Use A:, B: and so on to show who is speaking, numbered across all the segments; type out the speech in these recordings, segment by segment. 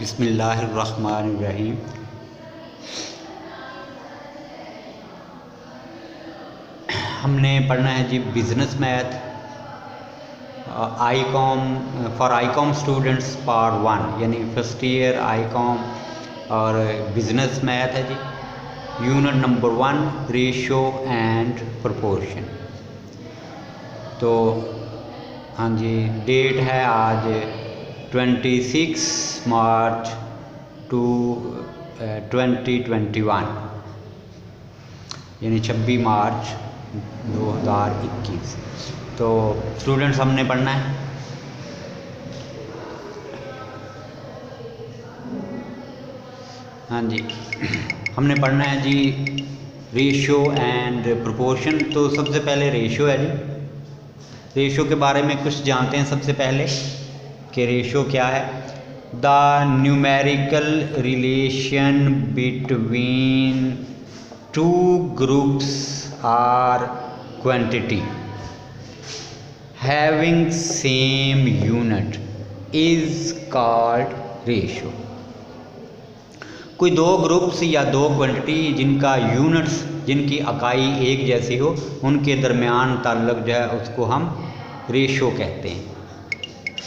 A: बिस्मिल्लाहिर्रहमानिर्रहीम। हमने पढ़ना है जी business math ICom students part 1 यानी फर्स्ट ईयर आईकॉम और बिज़नेस मैथ है जी। Unit number 1 ratio and proportion. तो हाँ जी, डेट है आज 26 मार्च 2021 यानी 26 मार्च 2021। तो स्टूडेंट्स हमने पढ़ना है हाँ जी, हमने पढ़ना है जी रेशो एंड प्रोपोर्शन। तो सबसे पहले रेशो है जी। रेशो के बारे में कुछ जानते हैं सबसे पहले कि रेशो क्या है। The numerical relation between two groups or quantity having same unit is called ratio. कोई दो ग्रुप्स या दो क्वांटिटी जिनका यूनिट्स जिनकी इकाई एक जैसी हो, उनके दरमियान ताल्लुक जो है उसको हम रेशो कहते हैं।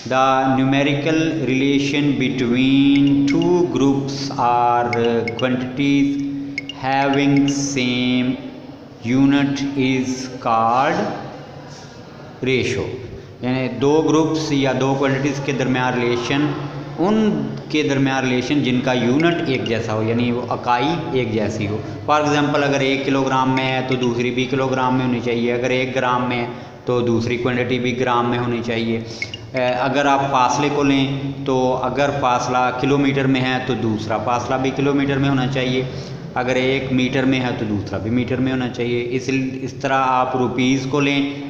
A: The numerical relation between two groups or quantities having same unit is called ratio. यानी दो ग्रुप्स या दो क्वांटिटीज़ के दरमियान रिलेशन, उनके दरमियान रिलेशन जिनका यूनिट एक जैसा हो, यानी वो इकाई एक जैसी हो। फॉर एग्जांपल अगर 1 किलोग्राम में है तो दूसरी भी किलोग्राम में होनी चाहिए, अगर 1 ग्राम में है तो दूसरी क्वांटिटी भी ग्राम में होनी चाहिए। अगर आप फासले को लें तो अगर फासला किलोमीटर में है तो दूसरा फासला भी किलोमीटर में होना चाहिए, अगर 1 मीटर में है तो दूसरा भी मीटर में होना चाहिए। इस तरह आप रुपीज़ को लें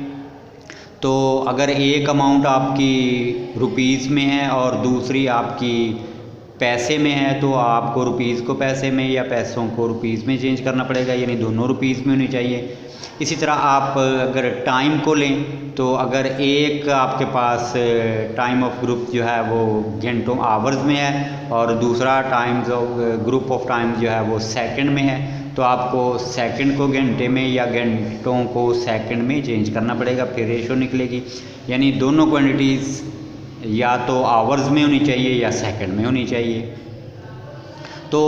A: तो अगर एक अमाउंट आपकी रुपीज़ में है और दूसरी आपकी पैसे में है तो आपको रुपीज़ को पैसे में या पैसों को रुपीज़ में चेंज करना पड़ेगा, यानी दोनों रुपीज़ में होनी चाहिए। इसी तरह आप अगर टाइम को लें तो अगर एक आपके पास टाइम ऑफ ग्रुप जो है वो घंटों आवर्स में है और दूसरा times of group of time जो है वो सेकंड में है, तो आपको सेकंड को घंटे में या घंटों को सेकंड में चेंज करना पड़ेगा, फिर रेशो निकलेगी। यानी दोनों क्वांटिटीज़ या तो आवर्स में होनी चाहिए या सेकंड में होनी चाहिए। तो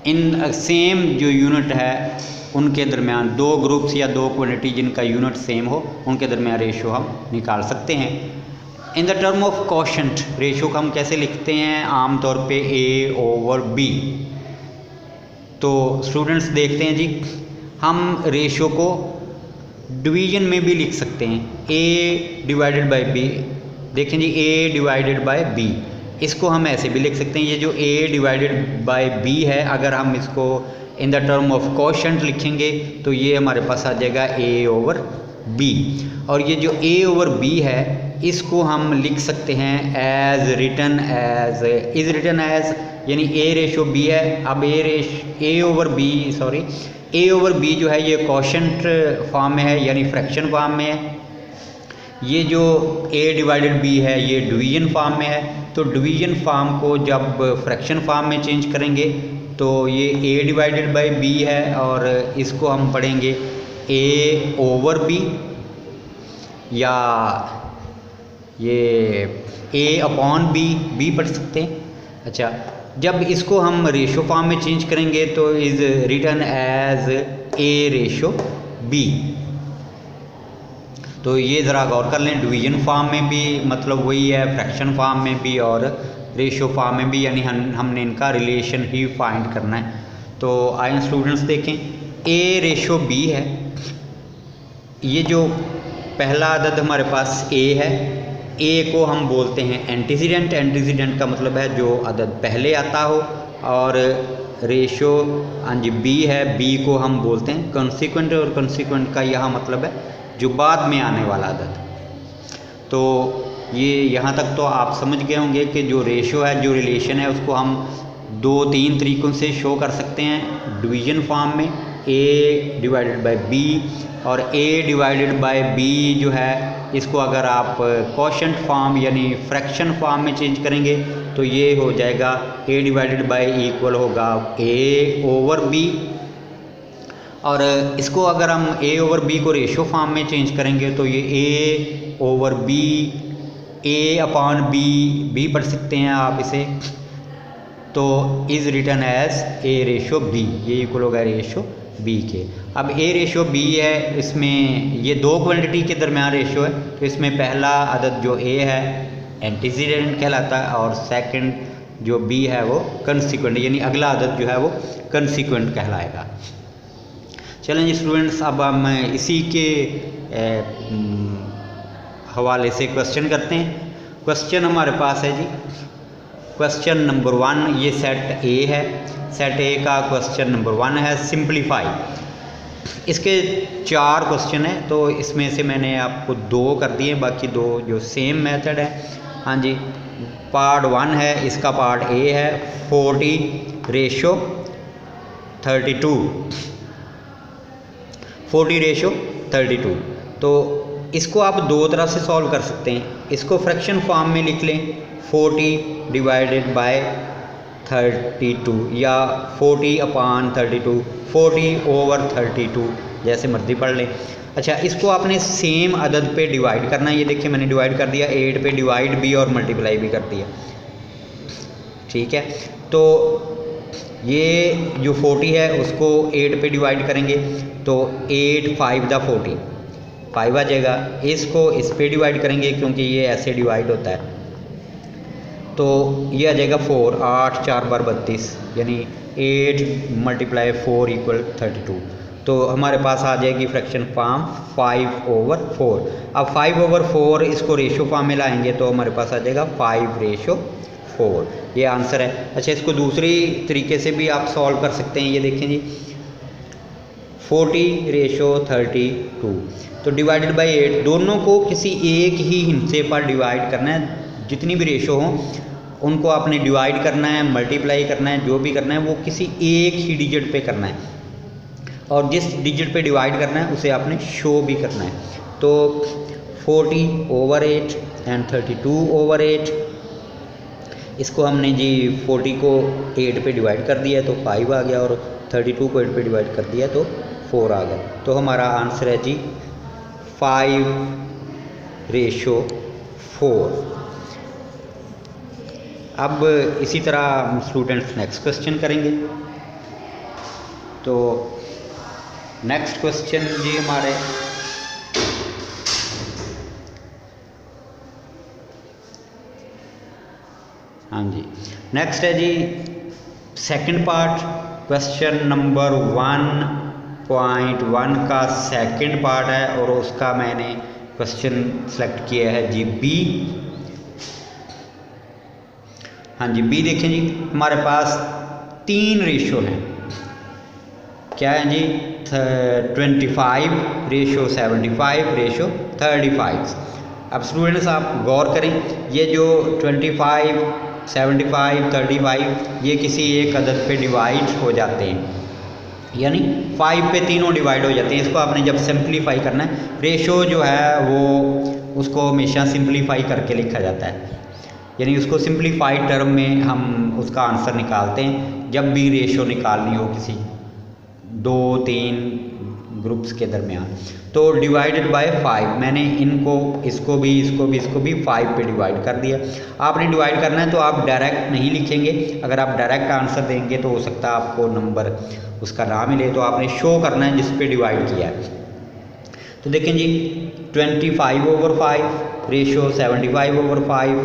A: इन सेम जो यूनिट है उनके दरमियान दो ग्रुप्स या दो क्वांटिटी जिनका यूनिट सेम हो, उनके दरमियान रेशो हम निकाल सकते हैं। In the term of quotient ratio को हम कैसे लिखते हैं? आमतौर पे A/B। तो स्टूडेंट्स देखते हैं जी, हम रेशो को डिवीजन में भी लिख सकते हैं। A/B, देखें जी A/B, इसको हम ऐसे भी लिख सकते हैं। ये जो A/B है, अगर हम इसको in the term of quotient लिखेंगे तो ये हमारे पास आ जाएगा A/B। और ये जो A/B है इसको हम लिख सकते हैं इज रिटन एज यानी A/B है। अब A/B जो है ये कोशेंट फॉर्म में है, यानी फ्रैक्शन फॉर्म में है। ये जो A/B है ये डिवीजन फॉर्म में है। तो डिवीजन फॉर्म को जब फ्रैक्शन फॉर्म में चेंज करेंगे तो ये A/B है और इसको हम पढ़ेंगे A/B या ये A/B पढ़ सकते हैं। अच्छा, जब इसको हम रेशो फॉर्म में चेंज करेंगे तो इज़ रिटन एज A/B। तो ये ज़रा गौर कर लें, डिवीजन फॉर्म में भी मतलब वही है, फ्रैक्शन फॉर्म में भी और रेशो फॉर्म में भी, यानी हमने इनका रिलेशन ही फाइंड करना है। तो आइए स्टूडेंट्स देखें, A/B है। ये जो पहला अदद हमारे पास A है, A को हम बोलते हैं एंटीसीडेंट का मतलब है जो अदद पहले आता हो, और रेशो जी B है, B को हम बोलते हैं कॉन्सिक्वेंट, और कॉन्सिक्वेंट का यहाँ मतलब है जो बाद में आने वाला अदद। तो ये यहाँ तक तो आप समझ गए होंगे कि जो रेशो है, जो रिलेशन है, उसको हम 2-3 तरीक़ों से शो कर सकते हैं। डिवीजन फॉर्म में A/B, और A/B जो है इसको अगर आप क्वोशंट फॉर्म यानी फ्रैक्शन फॉर्म में चेंज करेंगे तो ये हो जाएगा a डिवाइडेड बाई इक्वल होगा a ओवर b, और इसको अगर हम a ओवर b को रेशो फॉर्म में चेंज करेंगे तो ये a over b, a upon b पढ़ सकते हैं आप इसे, तो is written as a ratio b, ये इक्वल होगा रेशो b के। अब a रेशो b है, इसमें ये दो क्वांटिटी के दरमियान रेशो है, तो इसमें पहला अदद जो a है एंटीसीडेंट कहलाता है और सेकंड जो b है वो कंसिक्वेंट, यानी अगला अदद जो है वो कंसिक्वेंट कहलाएगा। चलें जी स्टूडेंट्स, अब हम इसी के हवाले से क्वेश्चन करते हैं। क्वेश्चन हमारे पास है जी, क्वेश्चन नंबर 1, ये सेट ए है, सेट ए का क्वेश्चन नंबर 1 है सिंप्लीफाई। इसके 4 क्वेश्चन है, तो इसमें से मैंने आपको 2 कर दिए, बाकी 2 जो सेम मेथड है। हाँ जी, पार्ट 1 है, इसका पार्ट ए है 40 रेशो 32, 40 रेशो 32। तो इसको आप 2 तरह से सॉल्व कर सकते हैं। इसको फ्रैक्शन फॉर्म में लिख लें 40 डिवाइडेड बाय 32 या 40 अपान 32, 40 ओवर 32, जैसे मर्जी पढ़ लें। अच्छा, इसको आपने सेम अदद पे डिवाइड करना है। ये देखिए मैंने डिवाइड कर दिया, 8 पे डिवाइड भी और मल्टीप्लाई भी कर दिया, ठीक है। तो ये जो 40 है उसको 8 पे डिवाइड करेंगे तो 8 5 दा 40, 5 आ जाएगा। इसको इस पे डिवाइड करेंगे क्योंकि ये ऐसे डिवाइड होता है, तो ये आ जाएगा 4, 8 4 बार 32, यानी 8 मल्टीप्लाई 4 इक्वल 32। तो हमारे पास आ जाएगी फ्रैक्शन फॉर्म 5 ओवर 4। अब 5 ओवर 4 इसको रेशो फॉर्म में लाएंगे तो हमारे पास आ जाएगा 5 रेशो 4, ये आंसर है। अच्छा, इसको दूसरी तरीके से भी आप सॉल्व कर सकते हैं। ये देखें जी, 40 रेशो 32, तो डिवाइडेड बाई 8, दोनों को किसी एक ही हिस्से पर डिवाइड करना है। जितनी भी रेशो हों उनको आपने डिवाइड करना है, मल्टीप्लाई करना है, जो भी करना है वो किसी एक ही डिजिट पे करना है, और जिस डिजिट पे डिवाइड करना है उसे आपने शो भी करना है। तो 40 ओवर 8 एंड 32 ओवर 8, इसको हमने जी 40 को 8 पे डिवाइड कर दिया तो 5 आ गया, और 32 को 8 पे डिवाइड कर दिया तो 4 आ गया। तो हमारा आंसर है जी 5 रेशो 4। अब इसी तरह स्टूडेंट्स नेक्स्ट क्वेश्चन करेंगे। तो नेक्स्ट क्वेश्चन जी हमारे हाँ जी, नेक्स्ट है जी सेकंड पार्ट, क्वेश्चन नंबर 1.1 का सेकंड पार्ट है, और उसका मैंने क्वेश्चन सेलेक्ट किया है जी बी। हाँ जी, बी देखें जी, हमारे पास 3 रेशो हैं। क्या है जी, 25 रेशो 75 रेशो 35। अब स्टूडेंट्स आप गौर करें, ये जो 25 75 35 ये किसी एक अदद पे डिवाइड हो जाते हैं, यानी 5 पे तीनों डिवाइड हो जाते हैं। इसको आपने जब सिंप्लीफाई करना है, रेशो जो है वो उसको हमेशा सिंप्लीफाई करके लिखा जाता है, यानी उसको सिंप्लीफाइड टर्म में हम उसका आंसर निकालते हैं जब भी रेशो निकालनी हो किसी 2-3 ग्रुप्स के दरमियान। तो डिवाइडेड बाय 5, मैंने इसको भी 5 पे डिवाइड कर दिया। आपने डिवाइड करना है तो आप डायरेक्ट नहीं लिखेंगे, अगर आप डायरेक्ट आंसर देंगे तो हो सकता है आपको नंबर उसका ना मिले, तो आपने शो करना है जिस पे डिवाइड किया है। तो देखें जी, 25 over 5 ratio 75 over 5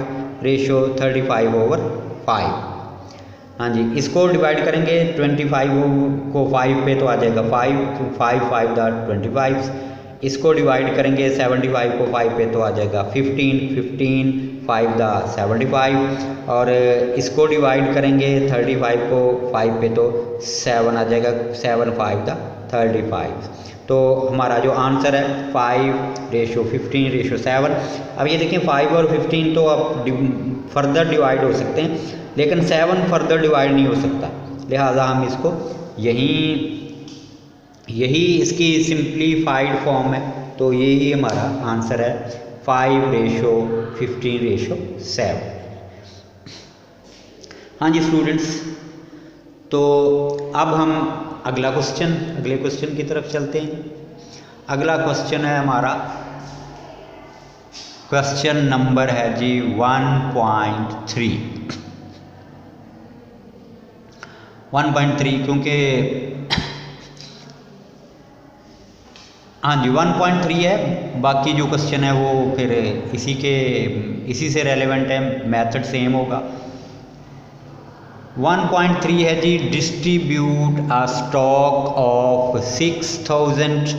A: ratio 35 over 5। हाँ जी, इसको डिवाइड करेंगे 25 को 5 पे तो आ जाएगा 5 5 दा 25। इसको डिवाइड करेंगे 75 को 5 पे तो आ जाएगा 15 5 दा 75, और इसको डिवाइड करेंगे 35 को 5 पे तो 7 आ जाएगा, 7 5 दा 35। तो हमारा जो आंसर है 5 रेशो 15 रेशो 7। अब ये देखें 5 और 15 तो अब फर्दर डिवाइड हो सकते हैं, लेकिन 7 फर्दर डिवाइड नहीं हो सकता, लिहाजा हम इसको यही इसकी सिंप्लीफाइड फॉर्म है, तो यही हमारा आंसर है 5:15:7। हाँ जी स्टूडेंट्स, तो अब हम अगले क्वेश्चन की तरफ चलते हैं। अगला क्वेश्चन है हमारा, क्वेश्चन नंबर है जी 1.3 क्योंकि हाँ जी 1.3 है, बाकी जो क्वेश्चन है वो फिर इसी से रेलेवेंट है, मेथड सेम होगा। 1.3 है जी, distribute a stock of 6000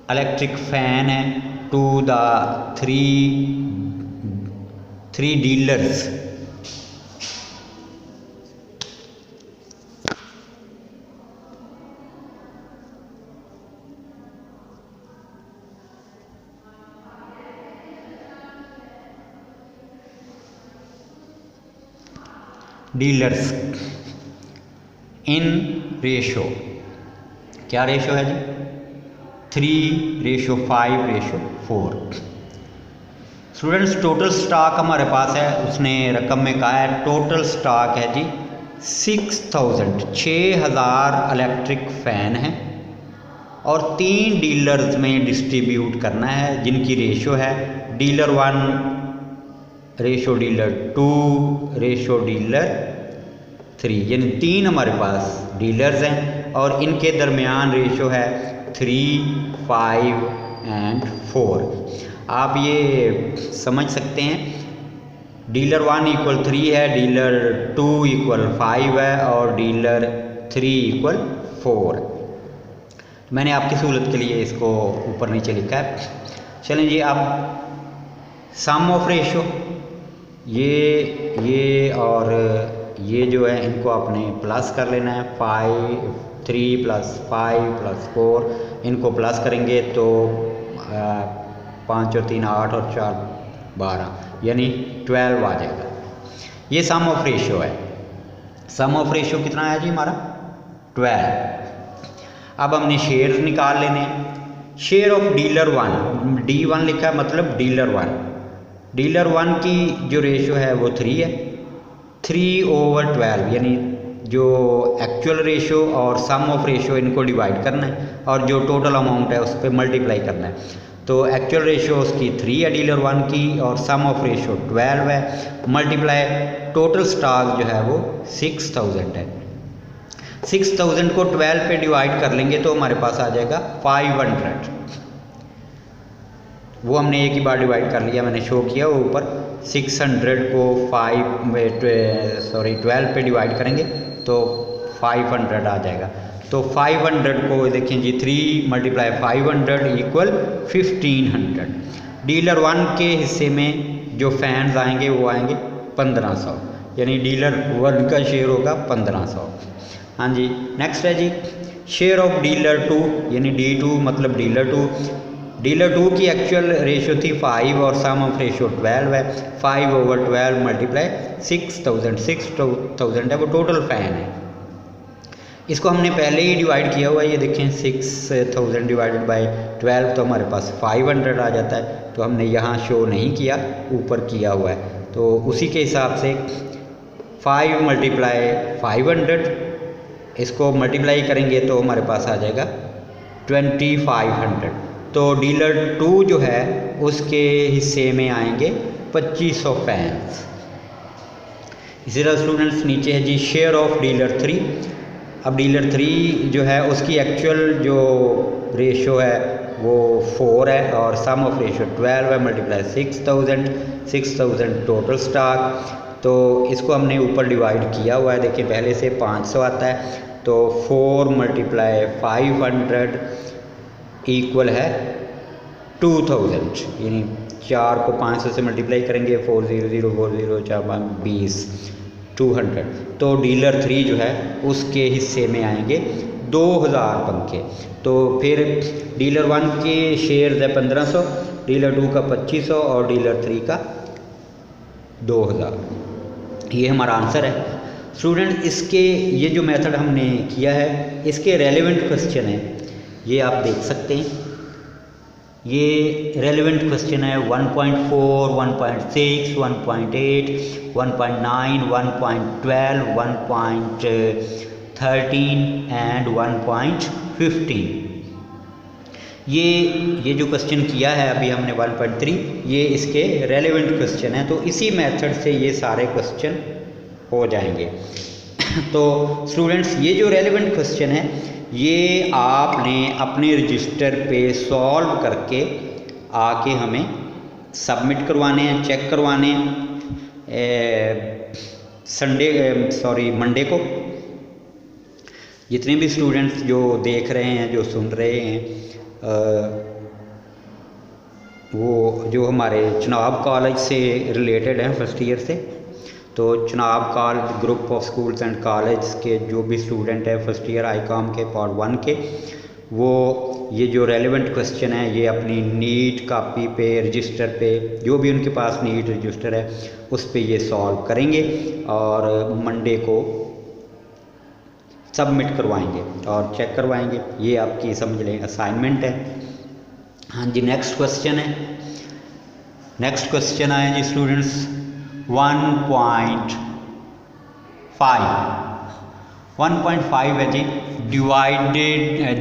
A: electric fan है to the three dealers. Dealers in ratio, क्या रेशो है जी? 3:5:4। स्टूडेंट्स टोटल स्टॉक हमारे पास है, उसने रकम में कहा है टोटल स्टॉक है जी 6000 इलेक्ट्रिक फैन है और 3 डीलर्स में डिस्ट्रीब्यूट करना है, जिनकी रेशो है dealer 1 ratio dealer 2 ratio dealer 3, यानी 3 हमारे पास डीलर्स हैं और इनके दरमियान रेशो है 3, 5 and 4। आप ये समझ सकते हैं, डीलर 1 = 3 है, डीलर 2 = 5 है और डीलर 3 = 4। मैंने आपकी सहूलत के लिए इसको ऊपर नीचे लिखा है। चलें जी, अब सम ऑफ रेशो, ये और ये जो है इनको आपने प्लस कर लेना है। 3 + 5 + 4 इनको प्लस करेंगे तो 5 और 3 8 और 4 12, यानी 12 आ जाएगा। ये सम ऑफ रेशो है। सम ऑफ रेशो कितना है जी हमारा? 12। अब हमने शेयर निकाल लेने हैं। शेयर ऑफ डीलर 1, D1 लिखा है मतलब डीलर 1। डीलर 1 की जो रेशो है वो 3 है, 3/12, यानी जो एक्चुअल रेशो और सम ऑफ रेशो इनको डिवाइड करना है और जो टोटल अमाउंट है उस पर मल्टीप्लाई करना है। तो एक्चुअल रेशो उसकी 3 है डीलर 1 की और सम ऑफ रेशो 12 है, मल्टीप्लाई टोटल स्टॉक जो है वो 6000 है। 6000 को 12 पे डिवाइड कर लेंगे तो हमारे पास आ जाएगा 500। वो हमने एक ही बार डिवाइड कर लिया, मैंने शो किया वो ऊपर। 600 को 12 पे डिवाइड करेंगे तो 500 आ जाएगा। तो 500 को देखें जी, 3 × 500 = 1500। डीलर 1 के हिस्से में जो फैंस आएंगे वो आएंगे 1500, यानी डीलर 1 का शेयर होगा 1500। हाँ जी, नेक्स्ट है जी शेयर ऑफ डीलर 2, यानी D2 मतलब डीलर 2। डीलर 2 की एक्चुअल रेशो थी 5 और सम ऑफ रेशो 12 है। 5/12 × 6000 है, वो टोटल फैन है। इसको हमने पहले ही डिवाइड किया हुआ है, ये देखें 6000 / 12 तो हमारे पास 500 आ जाता है। तो हमने यहाँ शो नहीं किया, ऊपर किया हुआ है। तो उसी के हिसाब से 5 × 500 इसको मल्टीप्लाई करेंगे तो हमारे पास आ जाएगा 2500। तो डीलर 2 जो है उसके हिस्से में आएंगे 2500 फैंस। इसी तरह स्टूडेंट्स नीचे है जी शेयर ऑफ डीलर 3। अब डीलर 3 जो है उसकी एक्चुअल जो रेशो है वो 4 है और सम ऑफ रेशो 12 है, मल्टीप्लाई 6000 टोटल स्टॉक। तो इसको हमने ऊपर डिवाइड किया हुआ है, देखिए पहले से 500 आता है। तो 4 × 500 इक्वल है 2000, यानी 4 को 500 से मल्टीप्लाई करेंगे 40040 200। तो डीलर 3 जो है उसके हिस्से में आएंगे 2000 पंखे। तो फिर डीलर 1 के शेयर है 1500, डीलर 2 का 2500 और डीलर 3 का 2000। ये हमारा आंसर है स्टूडेंट। इसके ये जो मेथड हमने किया है इसके रेलेवेंट क्वेश्चन है, ये आप देख सकते हैं। ये रेलेवेंट क्वेश्चन है 1.4, 1.6, 1.8, 1.9, 1.12, 1.13 एंड 1.15। ये जो क्वेश्चन किया है अभी हमने 1.3, ये इसके रेलेवेंट क्वेश्चन है। तो इसी मेथड से ये सारे क्वेश्चन हो जाएंगे। तो स्टूडेंट्स, ये जो रेलेवेंट क्वेश्चन है ये आपने अपने रजिस्टर पे सॉल्व करके आके हमें सबमिट करवाने हैं, चेक करवाने हैं मंडे को। जितने भी स्टूडेंट्स जो देख रहे हैं, जो सुन रहे हैं, वो जो हमारे चनाब कॉलेज से रिलेटेड हैं फर्स्ट ईयर से, तो Chenab college group of schools and college के जो भी स्टूडेंट है फर्स्ट ईयर आईकॉम के पार्ट 1 के, वो ये जो रेलेवेंट क्वेश्चन है ये अपनी नीट कापी पे, रजिस्टर पे, जो भी उनके पास नीट रजिस्टर है उस पे ये सॉल्व करेंगे और मंडे को सबमिट करवाएंगे और चेक करवाएंगे। ये आपकी समझ लें असाइनमेंट है। हाँ जी, नेक्स्ट क्वेश्चन है। नेक्स्ट क्वेश्चन आए जी स्टूडेंट्स 1.5 है जी।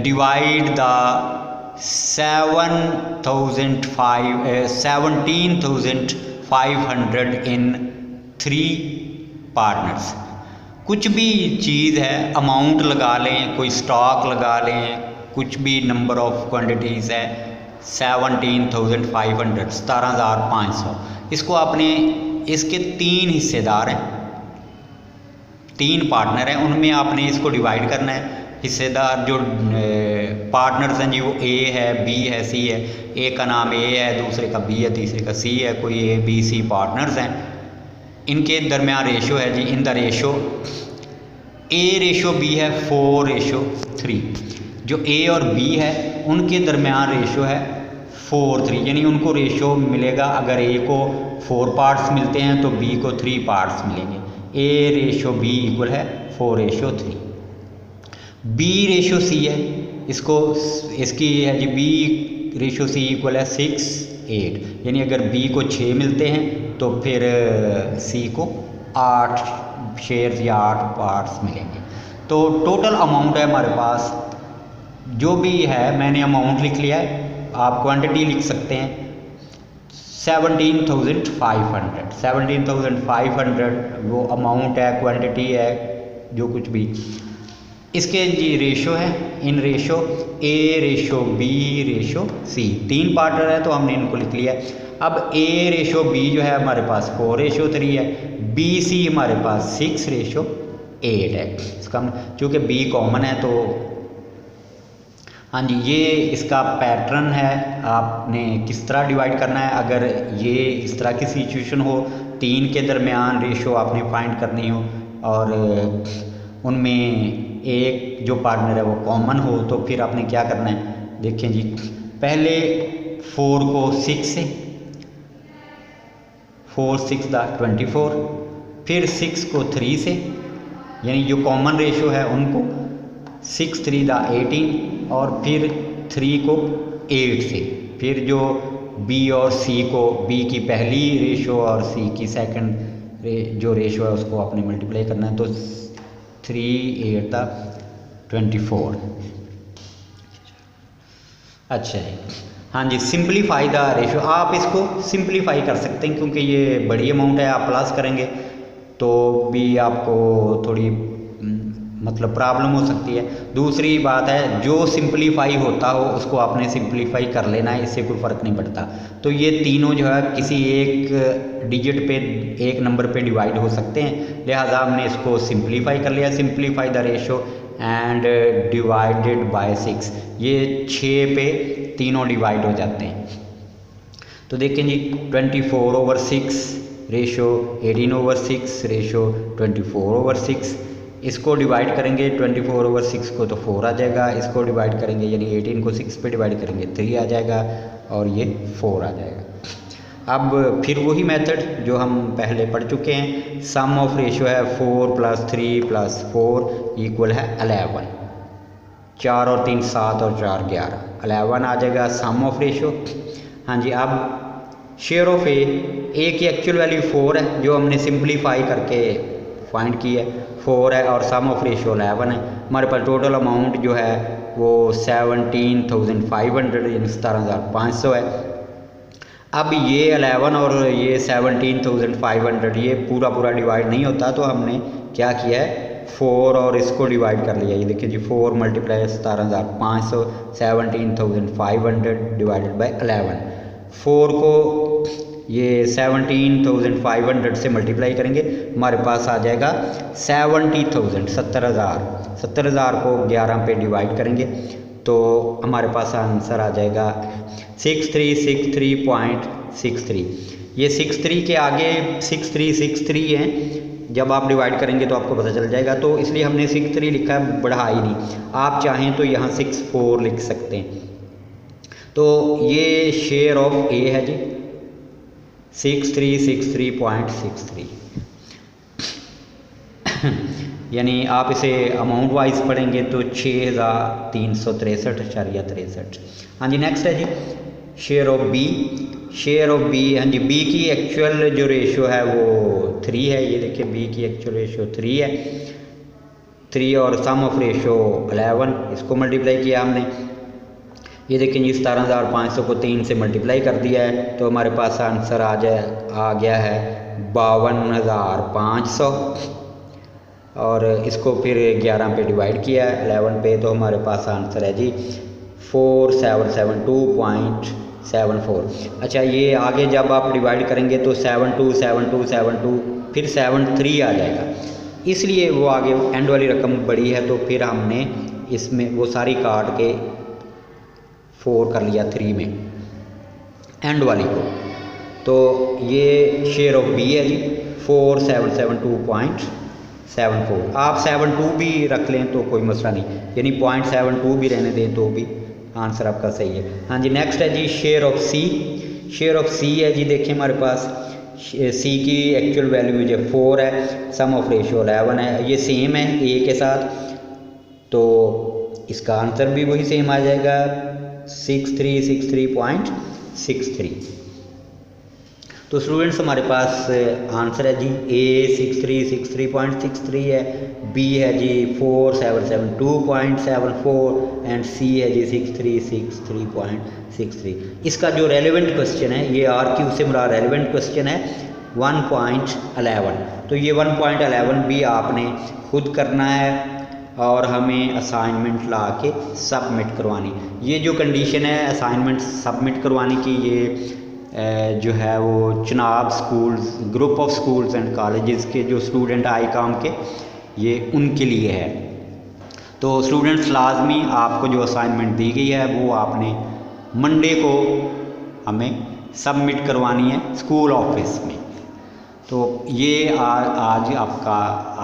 A: Divide the 17,500 in 3 partners. कुछ भी चीज़ है, अमाउंट लगा लें, कोई स्टॉक लगा लें, कुछ भी नंबर ऑफ क्वांटिटीज़ है 17,500, 17,500। इसको आपने, इसके 3 हिस्सेदार हैं, 3 पार्टनर हैं, उनमें आपने इसको डिवाइड करना है। हिस्सेदार जो पार्टनर्स हैं जी वो ए है, बी है, सी है। एक का नाम ए है, दूसरे का बी है, तीसरे का सी है। कोई ए बी सी पार्टनर्स हैं, इनके दरमियान रेशो है जी, in the ratio A ratio B है 4:3। जो ए और बी है उनके दरमियान रेशो है 4:3, यानी उनको रेशो मिलेगा, अगर ए को 4 पार्ट्स मिलते हैं तो बी को 3 पार्ट्स मिलेंगे। ए रेशो बी इक्वल है 4:3। बी रेशो सी है, इसको इसकी है जी बी रेशो सी इक्वल है 6:8, यानी अगर बी को 6 मिलते हैं तो फिर सी को 8 शेयर्स या 8 पार्ट्स मिलेंगे। तो टोटल अमाउंट है हमारे पास, जो भी है मैंने अमाउंट लिख लिया है, आप क्वांटिटी लिख सकते हैं 17,500। 17,500 वो अमाउंट है, क्वांटिटी है, जो कुछ भी। इसके जी रेशो है, इन ratio A ratio B ratio C, 3 partner है तो हमने इनको लिख लिया। अब ए रेशो बी जो है हमारे पास 4:3 है, बी सी हमारे पास 6:8 है। इसका चूँकि बी कॉमन है तो हाँ जी, ये इसका पैटर्न है। आपने किस तरह डिवाइड करना है, अगर ये इस तरह की सिचुएशन हो, 3 के दरमियान रेशो आपने फाइंड करनी हो और उनमें एक जो पार्टनर है वो कॉमन हो, तो फिर आपने क्या करना है, देखें जी, पहले 4 को 6 से, 4 6 दा 24, फिर 6 को 3 से, यानी जो कॉमन रेशो है उनको, 6 3 दा 18, और फिर 3 को 8 से, फिर जो बी और सी को, बी की पहली रेशो और सी की सेकंड जो रेशो है उसको आपने मल्टीप्लाई करना है। तो 3 8 दा 24। अच्छा जी, हाँ जी, सिंप्लीफाई द रेशो। आप इसको सिंप्लीफाई कर सकते हैं क्योंकि ये बड़ी अमाउंट है, आप प्लस करेंगे तो भी आपको थोड़ी मतलब प्रॉब्लम हो सकती है। दूसरी बात है, जो सिंप्लीफाई होता हो उसको आपने सिंप्लीफाई कर लेना है, इससे कोई फ़र्क नहीं पड़ता। तो ये तीनों जो है किसी एक डिजिट पे, एक नंबर पे डिवाइड हो सकते हैं, लिहाजा हमने इसको सिंप्लीफाई कर लिया। Simplify the ratio and divided by 6, ये 6 पे तीनों डिवाइड हो जाते हैं। तो देखें जी, 24/6 रेशो 18/6 रेशो 24/6, इसको डिवाइड करेंगे 24/6 को तो 4 आ जाएगा, इसको डिवाइड करेंगे यानी 18 को 6 पे डिवाइड करेंगे 3 आ जाएगा और ये 4 आ जाएगा। अब फिर वही मेथड जो हम पहले पढ़ चुके हैं, सम ऑफ रेशो है 4 + 3 + 4 इक्वल है 11। 4 और 3 7 और 4 11, 11 आ जाएगा सम ऑफ रेशो। हाँ जी, अब शेयर ऑफ ए की एक्चुअल वैल्यू 4 है जो हमने सिंप्लीफाई करके फाइंड की है, 4 है, और सम ऑफ रेशो 11 है। हमारे पास टोटल अमाउंट जो है वो 17,500 यानी 17,500 है। अब ये 11 और ये 17,500 ये पूरा पूरा डिवाइड नहीं होता, तो हमने क्या किया है 4 और इसको डिवाइड कर लिया। ये देखिए जी 4 मल्टीप्लाई 17,500, 17,500 डिवाइडेड बाई 11। 4 को ये 17,500 से मल्टीप्लाई करेंगे, हमारे पास आ जाएगा 70,000, 70,000 को 11 पे डिवाइड करेंगे तो हमारे पास आंसर आ जाएगा 6363.63। ये 63 के आगे 6363 हैं, जब आप डिवाइड करेंगे तो आपको पता चल जाएगा, तो इसलिए हमने 63 लिखा है, बढ़ा ही नहीं। आप चाहें तो यहाँ 64 लिख सकते हैं। तो ये शेयर ऑफ ए है जी 6363.63 यानी आप इसे अमाउंट वाइज पढ़ेंगे तो 6,363.63। हाँ जी, नेक्स्ट है जी share of B. Share of B, हाँ जी, बी की एक्चुअल जो रेशियो है वो 3 है। ये देखिए बी की एक्चुअल रेशियो 3 है, 3 और सम ऑफ रेशियो 11, इसको मल्टीप्लाई किया हमने। ये देखें जी 17,500 को 3 से मल्टीप्लाई कर दिया है तो हमारे पास आंसर आ गया है 52,500, और इसको फिर 11 पे डिवाइड किया है 11 पे, तो हमारे पास आंसर है जी 4772.74। अच्छा, ये आगे जब आप डिवाइड करेंगे तो 727272 फिर 73 आ जाएगा, इसलिए वो आगे एंड वाली रकम बड़ी है, तो फिर हमने इसमें वो सारी काट के 4 कर लिया 3 में एंड वाली को। तो ये शेयर ऑफ बी है जी 4772.74। आप 72 भी रख लें तो कोई मसला नहीं, यानी 0.72 भी रहने दें तो भी आंसर आपका सही है। हाँ जी, नेक्स्ट है जी share of C. Share of C है जी, देखिए हमारे पास सी की एक्चुअल वैल्यू जो 4 है, सम ऑफ रेशियो 11 है, ये सेम है ए के साथ, तो इसका आंसर भी वही सेम आ जाएगा 6363.63। तो स्टूडेंट्स हमारे पास आंसर है जी ए 6363.63 है, बी है जी 4772.74 एंड सी है जी 6363.63। इसका जो रेलेवेंट क्वेश्चन है, ये RQ से मेरा रेलेवेंट क्वेश्चन है 1.11। तो ये 1.11 भी आपने खुद करना है और हमें असाइनमेंट ला के सबमिट करवानी। ये जो कंडीशन है असाइनमेंट सबमिट करवाने की, ये जो है वो Chenab schools, group of schools and colleges के जो स्टूडेंट आईकॉम के, ये उनके लिए है। तो स्टूडेंट्स लाजमी आपको जो असाइनमेंट दी गई है वो आपने मंडे को हमें सबमिट करवानी है स्कूल ऑफिस में। तो ये आज आपका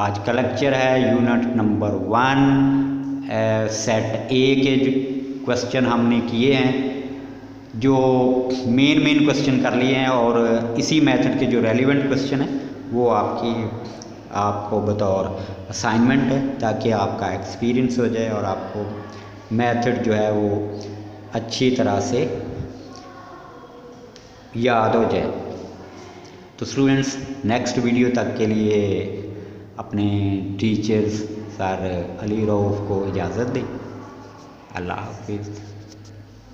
A: आज का लेक्चर है यूनिट नंबर 1 सेट ए के जो क्वेश्चन हमने किए हैं, जो मेन क्वेश्चन कर लिए हैं, और इसी मेथड के जो रेलिवेंट क्वेश्चन है वो आपको बतौर असाइनमेंट है, ताकि आपका एक्सपीरियंस हो जाए और आपको मेथड जो है वो अच्छी तरह से याद हो जाए। तो स्टूडेंट्स नेक्स्ट वीडियो तक के लिए अपने टीचर्स सर अली रऊफ़ को इजाज़त दें। अल्लाह हाफिज़।